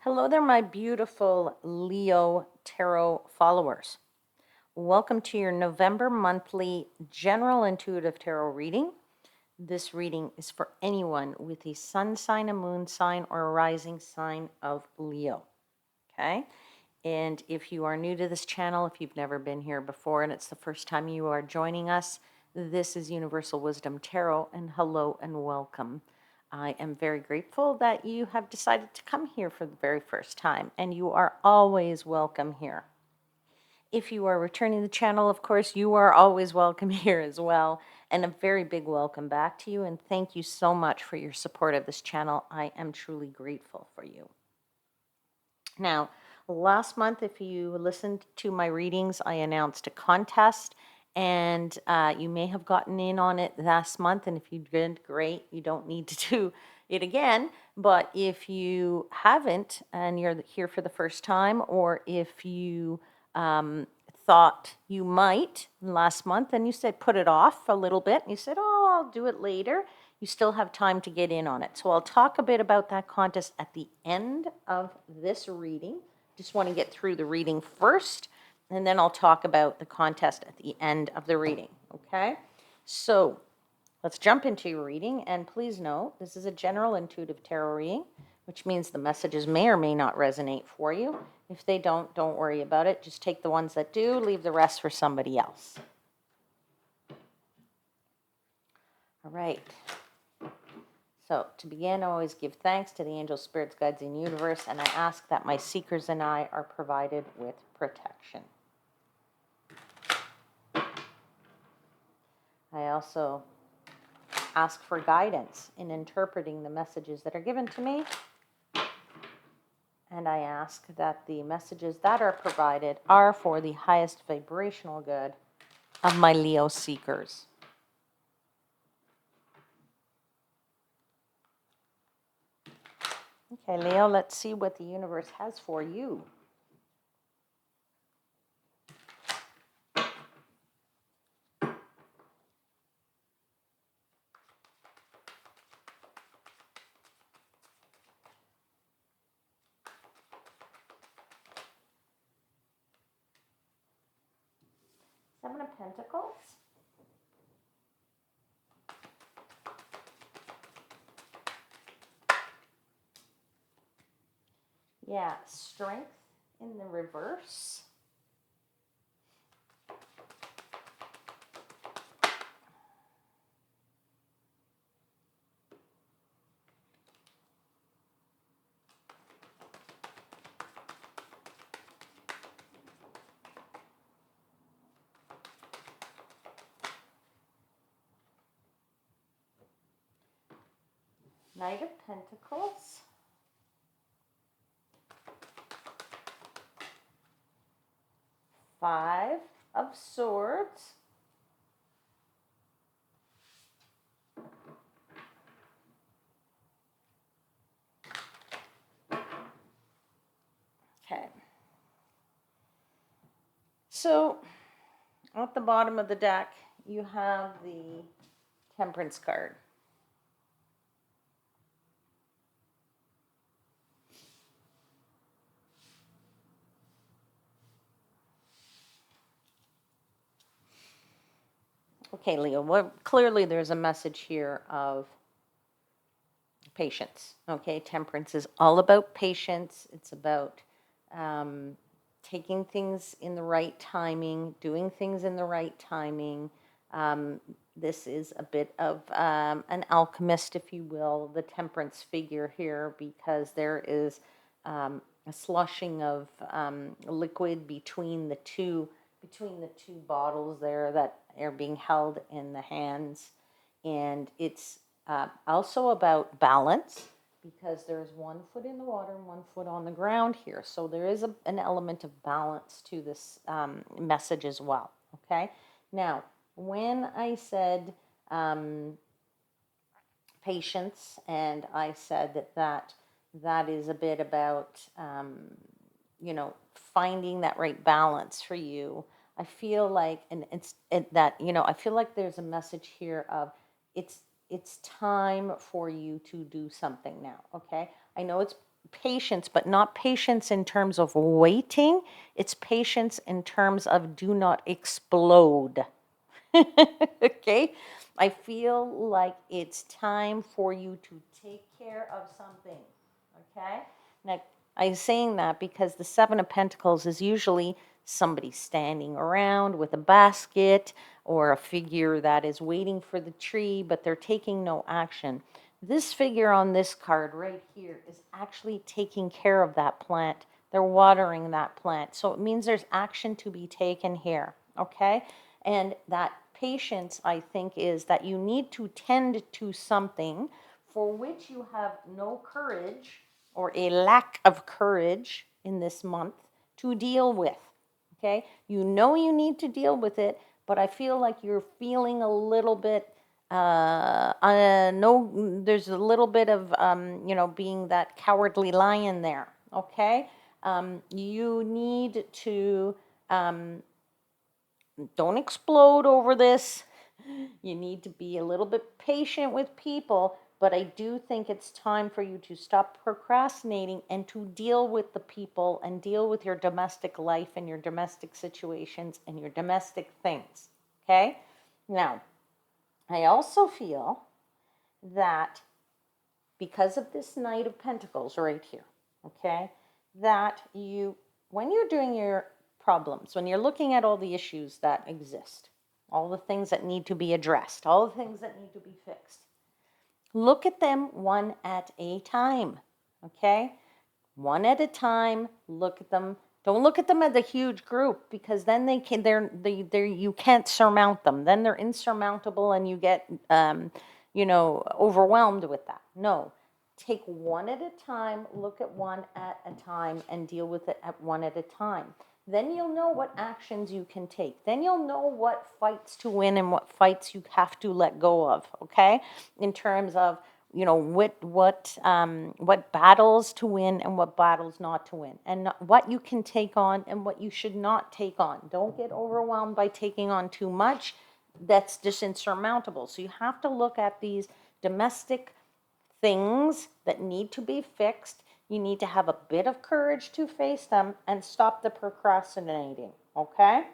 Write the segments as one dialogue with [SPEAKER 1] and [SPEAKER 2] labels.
[SPEAKER 1] Hello there, my beautiful Leo Tarot followers. Welcome to your November monthly general intuitive tarot reading. This reading is for anyone with a sun sign, a moon sign, or a rising sign of Leo. Okay? And if you are new to this channel, if you've never been here before and it's the first time you are joining us, this is Universal Wisdom Tarot, and hello and welcome. I am very grateful that you have decided to come here for the very first time, and you are always welcome here. If you are returning to the channel, of course, you are always welcome here as well. And a very big welcome back to you, and thank you so much for your support of this channel. I am truly grateful for you. Now, last month, if you listened to my readings, I announced a contest, and you may have gotten in on it last month. And if you did, great. You don't need to do it again. But if you haven't and you're here for the first time, or if you thought you might last month and you said put it off a little bit, and you said, oh, I'll do it later, you still have time to get in on it. So I'll talk a bit about that contest at the end of this reading. Just want to get through the reading first, and then I'll talk about the contest at the end of the reading, okay? So let's jump into your reading, and please note, this is a general intuitive tarot reading, which means the messages may or may not resonate for you. If they don't worry about it. Just take the ones that do, leave the rest for somebody else. All right. So to begin, I always give thanks to the angels, spirits, guides, and universe, and I ask that my seekers and I are provided with protection. I also ask for guidance in interpreting the messages that are given to me, and I ask that the messages that are provided are for the highest vibrational good of my Leo seekers. Okay, Leo, let's see what the universe has for you. Seven of Pentacles. Yeah, Strength in the reverse. Knight of Pentacles. Five of Swords. Okay. So at the bottom of the deck, you have the Temperance card. Okay, Leo, well, clearly there's a message here of patience. Okay, Temperance is all about patience. It's about taking things in the right timing, doing things in the right timing. This is a bit of an alchemist, if you will, the Temperance figure here, because there is a slushing of liquid between the two bottles there that are being held in the hands, and it's also about balance, because there's 1 foot in the water and 1 foot on the ground here. So there is an element of balance to this message as well. Okay. Now, when I said patience, and I said that is a bit about, finding that right balance for you. I feel like, I feel like there's a message here of it's time for you to do something now. Okay. I know it's patience, but not patience in terms of waiting. It's patience in terms of do not explode. Okay? I feel like it's time for you to take care of something. Okay? Now, I'm saying that because the Seven of Pentacles is usually somebody standing around with a basket or a figure that is waiting for the tree, but they're taking no action. This figure on this card right here is actually taking care of that plant. They're watering that plant. So it means there's action to be taken here, okay? And that patience, I think, is that you need to tend to something for which you have no courage or a lack of courage in this month to deal with, okay? You know you need to deal with it, but I feel like you're feeling a little bit no, there's a little bit of, being that cowardly lion there, okay? You need to, don't explode over this. You need to be a little bit patient with people, but I do think it's time for you to stop procrastinating and to deal with the people and deal with your domestic life and your domestic situations and your domestic things, okay? Now, I also feel that because of this Knight of Pentacles right here, okay, that when you're doing your problems, when you're looking at all the issues that exist, all the things that need to be addressed, all the things that need to be fixed, look at them one at a time, okay? One at a time, look at them. Don't look at them as a huge group because then you can't surmount them. Then they're insurmountable and you get, overwhelmed with that. No, take one at a time, look at one at a time and deal with it at one at a time. Then you'll know what actions you can take. Then you'll know what fights to win and what fights you have to let go of, okay? In terms of, what battles to win and what battles not to win, and what you can take on and what you should not take on. Don't get overwhelmed by taking on too much. That's just insurmountable. So you have to look at these domestic things that need to be fixed. You need to have a bit of courage to face them and stop the procrastinating, okay?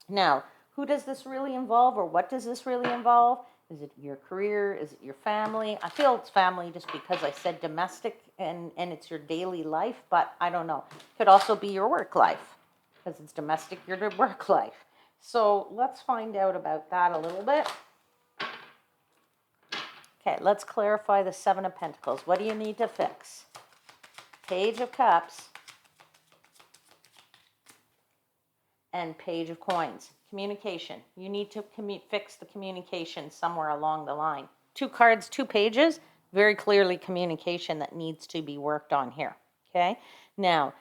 [SPEAKER 1] Now, who does this really involve, or what does this really involve? Is it your career? Is it your family? I feel it's family just because I said domestic and it's your daily life, but I don't know. It could also be your work life because it's domestic, your work life. So let's find out about that a little bit. Okay, let's clarify the Seven of Pentacles. What do you need to fix? Page of Cups and Page of Coins. Communication. You need to fix the communication somewhere along the line. 2 cards, 2 pages, very clearly communication that needs to be worked on here, okay? Now,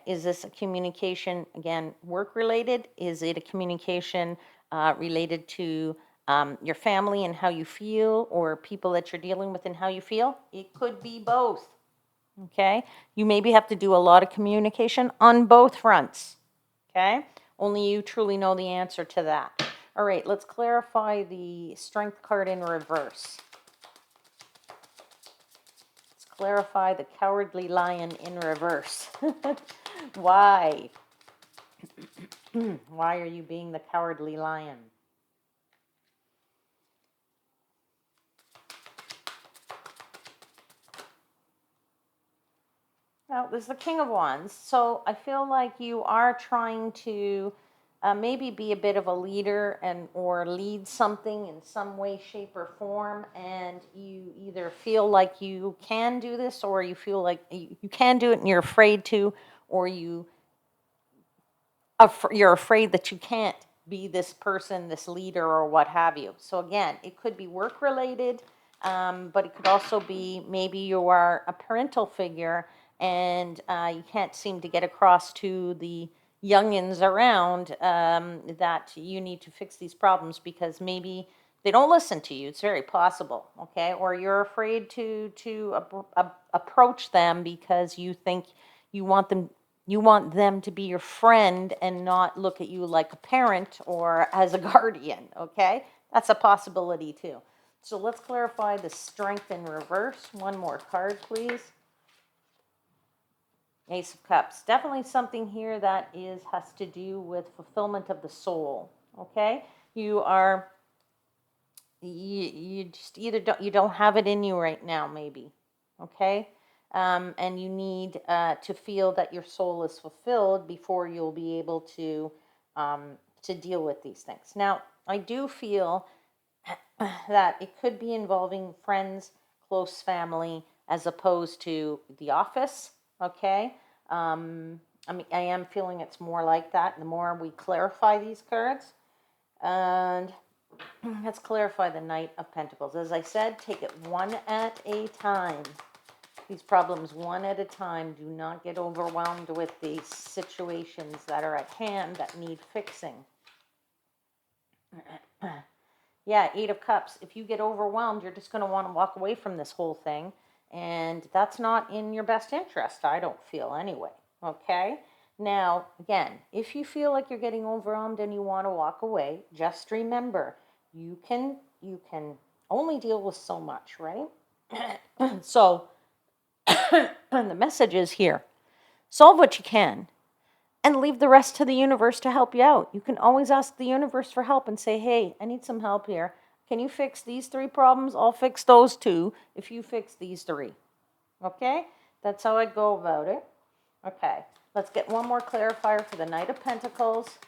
[SPEAKER 1] is this a communication, again, work-related? Is it a communication related to your family and how you feel, or people that you're dealing with and how you feel? It could be both, okay? You maybe have to do a lot of communication on both fronts, okay? Only you truly know the answer to that. All right, let's clarify the Strength card in reverse. Let's clarify the Cowardly Lion in reverse. Why? Why are you being the Cowardly Lion? Now, there's the King of Wands. So I feel like you are trying to maybe be a bit of a leader or lead something in some way, shape, or form. And you either feel like you can do this, or you feel like you can do it and you're afraid to, or you're afraid that you can't be this person, this leader, or what have you. So again, it could be work related, but it could also be maybe you are a parental figure and you can't seem to get across to the youngins around that you need to fix these problems because maybe they don't listen to you. It's very possible, okay? Or you're afraid to approach them because you think you want them to be your friend and not look at you like a parent or as a guardian, okay? That's a possibility too. So let's clarify the Strength in reverse. One more card, please. Ace of Cups. Definitely something here that has to do with fulfillment of the soul. Okay? You are you just either don't have it in you right now, maybe. Okay? And you need to feel that your soul is fulfilled before you'll be able to deal with these things. Now, I do feel that it could be involving friends, close family, as opposed to the office. Okay. I mean, I am feeling it's more like that. The more we clarify these cards, and let's clarify the Knight of Pentacles. As I said, take it one at a time. These problems one at a time. Do not get overwhelmed with the situations that are at hand that need fixing. Yeah, Eight of Cups. If you get overwhelmed, you're just going to want to walk away from this whole thing. And that's not in your best interest, I don't feel anyway. Okay? Now, again, if you feel like you're getting overwhelmed and you want to walk away, just remember, you can only deal with so much, right? So, the message is here. Solve what you can and leave the rest to the universe to help you out. You can always ask the universe for help and say, hey, I need some help here. Can you fix these 3 problems? I'll fix those 2 if you fix these 3. Okay? That's how I go about it. Okay. Let's get one more clarifier for the Knight of Pentacles.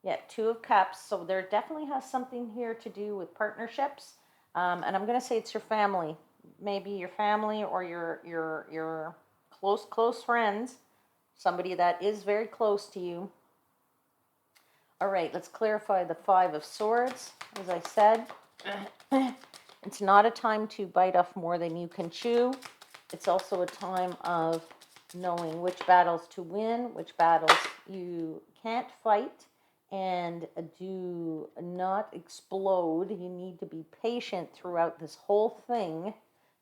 [SPEAKER 1] Yeah, 2 of Cups. So there definitely has something here to do with partnerships. And I'm going to say it's your family. Maybe your family or your close friends. Somebody that is very close to you. All right, let's clarify the 5 of Swords. As I said, it's not a time to bite off more than you can chew. It's also a time of knowing which battles to win, which battles you can't fight, and do not explode. You need to be patient throughout this whole thing.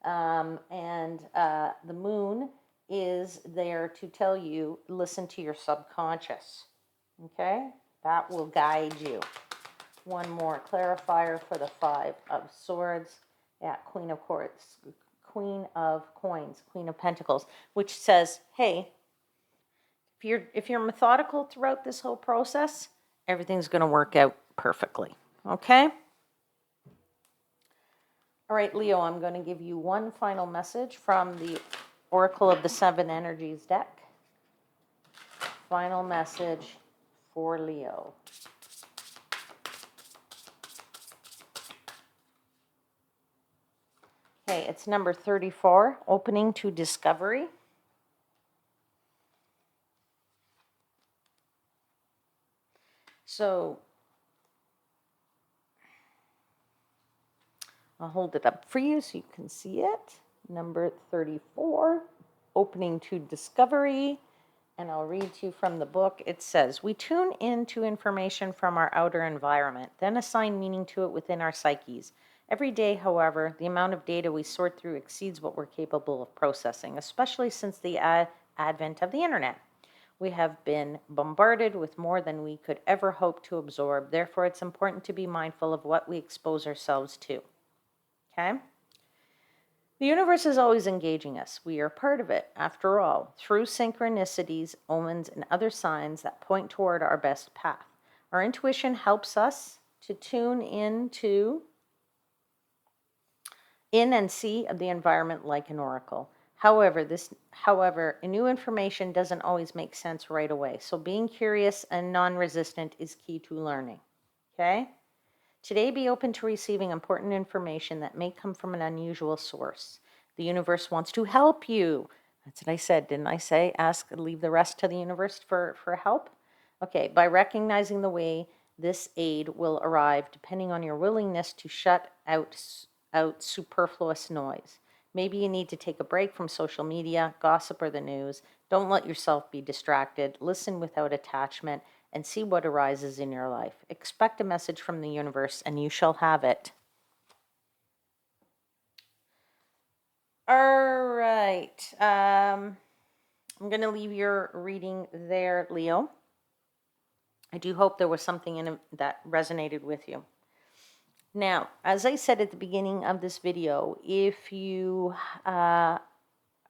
[SPEAKER 1] The moon is there to tell you, listen to your subconscious. Okay? That will guide you. One more clarifier for the 5 of Swords. Yeah, Queen of Coins, Queen of Pentacles, which says, hey, if you're methodical throughout this whole process, everything's going to work out perfectly. Okay? All right, Leo, I'm going to give you one final message from the Oracle of the 7 Energies deck. Final message for Leo. Okay, it's number 34, opening to discovery. So I'll hold it up for you so you can see it. Number 34, opening to discovery. And I'll read to you from the book. It says, we tune into information from our outer environment, then assign meaning to it within our psyches. Every day, however, the amount of data we sort through exceeds what we're capable of processing, especially since the advent of the internet. We have been bombarded with more than we could ever hope to absorb. Therefore, it's important to be mindful of what we expose ourselves to. Okay? The universe is always engaging us. We are part of it, after all, through synchronicities, omens, and other signs that point toward our best path. Our intuition helps us to tune in and see the environment like an oracle. However, new information doesn't always make sense right away. So being curious and non-resistant is key to learning. Okay? Today, be open to receiving important information that may come from an unusual source. The universe wants to help you. That's what I said, didn't I say? Leave the rest to the universe for help? Okay, by recognizing the way this aid will arrive, depending on your willingness to shut out superfluous noise. Maybe you need to take a break from social media, gossip, or the news. Don't let yourself be distracted. Listen without attachment and see what arises in your life. Expect a message from the universe and you shall have it. All right. I'm going to leave your reading there, Leo. I do hope there was something in it that resonated with you. Now, as I said at the beginning of this video, if you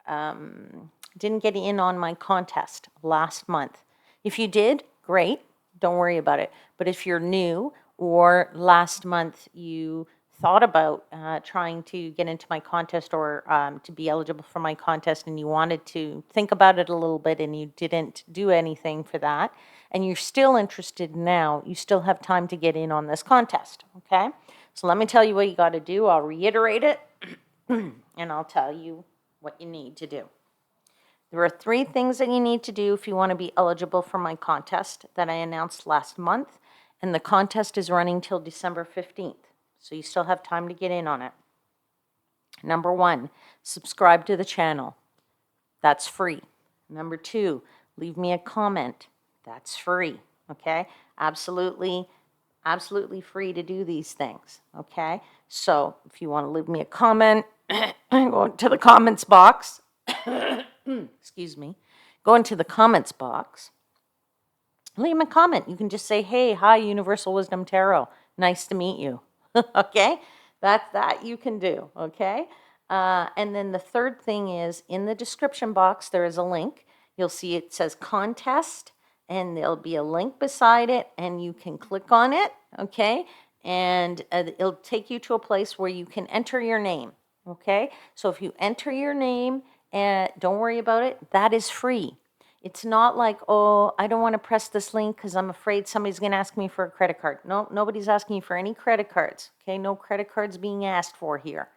[SPEAKER 1] didn't get in on my contest last month. If you did, great, don't worry about it. But if you're new or last month you thought about trying to get into my contest or to be eligible for my contest and you wanted to think about it a little bit and you didn't do anything for that, and you're still interested now, you still have time to get in on this contest, okay? So let me tell you what you got to do. I'll reiterate it and I'll tell you what you need to do. There are 3 things that you need to do if you want to be eligible for my contest that I announced last month, and the contest is running till December 15th, so you still have time to get in on it. Number 1, subscribe to the channel. That's free. Number 2, leave me a comment. That's free, okay? Absolutely free to do these things, okay? So if you want to leave me a comment, go into the comments box. Excuse me. Go into the comments box. Leave me a comment. You can just say, hey, hi, Universal Wisdom Tarot. Nice to meet you. Okay? That's that you can do, okay? And then the third thing is in the description box, there is a link. You'll see it says contest, and there'll be a link beside it, and you can click on it, okay? And it'll take you to a place where you can enter your name, okay? So if you enter your name, don't worry about it, that is free. It's not like, oh, I don't want to press this link because I'm afraid somebody's going to ask me for a credit card. No, nobody's asking you for any credit cards, okay? No credit cards being asked for here.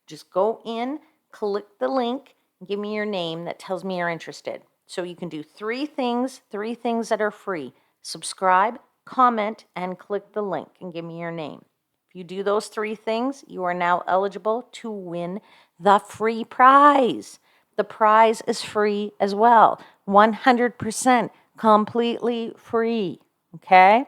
[SPEAKER 1] Just go in, click the link, and give me your name that tells me you're interested. So you can do 3 things that are free. Subscribe, comment, and click the link and give me your name. If you do those 3 things, you are now eligible to win the free prize. The prize is free as well. 100% completely free, okay?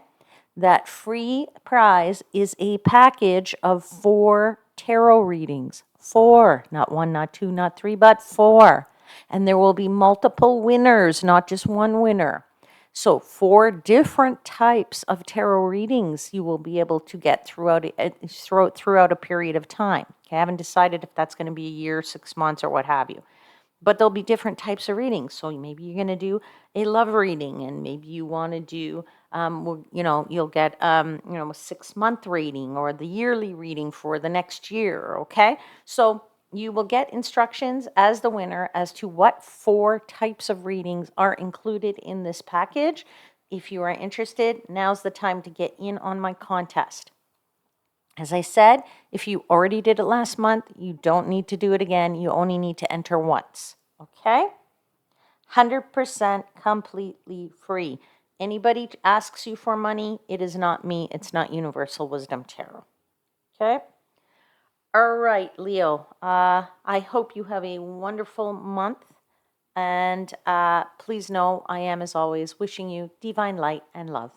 [SPEAKER 1] That free prize is a package of 4 tarot readings. 4, not 1, not 2, not 3, but 4. And there will be multiple winners, not just one winner. So 4 different types of tarot readings you will be able to get throughout a period of time. Okay, I haven't decided if that's going to be a year, 6 months, or what have you. But there'll be different types of readings. So maybe you're going to do a love reading, and maybe you want to do, you'll get, a 6-month reading or the yearly reading for the next year, okay? So you will get instructions as the winner as to what 4 types of readings are included in this package. If you are interested, now's the time to get in on my contest. As I said, if you already did it last month, you don't need to do it again. You only need to enter once, okay? 100% completely free. Anybody asks you for money, it is not me. It's not Universal Wisdom Tarot, okay? All right, Leo, I hope you have a wonderful month. And please know I am, as always, wishing you divine light and love.